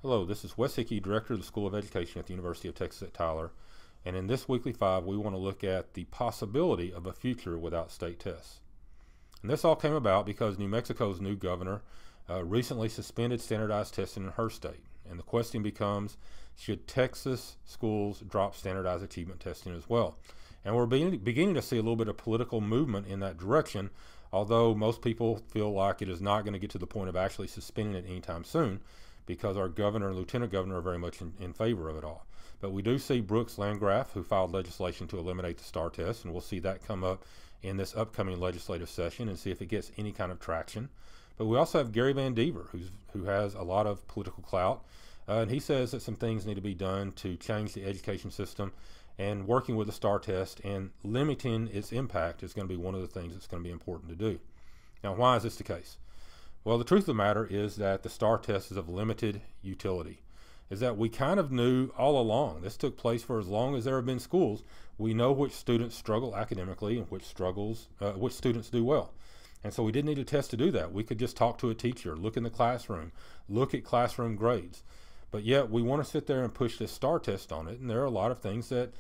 Hello, this is Wes Hickey, Director of the School of Education at the University of Texas at Tyler, and in this Weekly 5 we want to look at the possibility of a future without state tests. And this all came about because New Mexico's new governor recently suspended standardized testing in her state, and the question becomes, should Texas schools drop standardized achievement testing as well? And we're beginning to see a little bit of political movement in that direction, although most people feel like it is not going to get to the point of actually suspending it anytime soon, because our governor and lieutenant governor are very much in favor of it all. But we do see Brooks Landgraf, who filed legislation to eliminate the STAAR test, and we'll see that come up in this upcoming legislative session and see if it gets any kind of traction. But we also have Gary Van Dever, who has a lot of political clout, and he says that some things need to be done to change the education system, and working with the STAAR test and limiting its impact is going to be one of the things that's going to be important to do. Now, why is this the case? Well, the truth of the matter is that the STAAR test is of limited utility. Is that we kind of knew all along. This took place for as long as there have been schools. We know which students struggle academically and which students do well. And so we didn't need a test to do that. We could just talk to a teacher, look in the classroom, look at classroom grades. But yet we want to sit there and push this STAAR test on it, and there are a lot of things that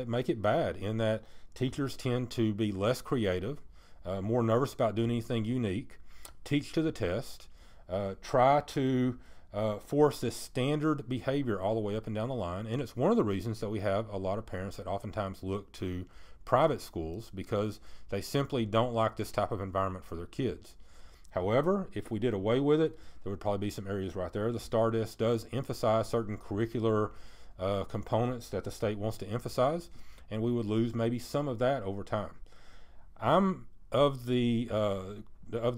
make it bad, in that teachers tend to be less creative, more nervous about doing anything unique, teach to the test, try to force this standard behavior all the way up and down the line. And it's one of the reasons that we have a lot of parents that oftentimes look to private schools, because they simply don't like this type of environment for their kids. However, if we did away with it, there would probably be some areas right there. The STAAR test does emphasize certain curricular components that the state wants to emphasize, and we would lose maybe some of that over time. I'm of the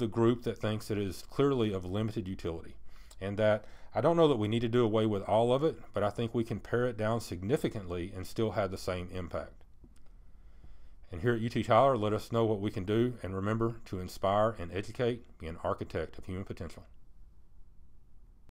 group that thinks it is clearly of limited utility, and that I don't know that we need to do away with all of it, but I think we can pare it down significantly and still have the same impact. And here at UT Tyler, let us know what we can do, and remember to inspire and educate, be an architect of human potential.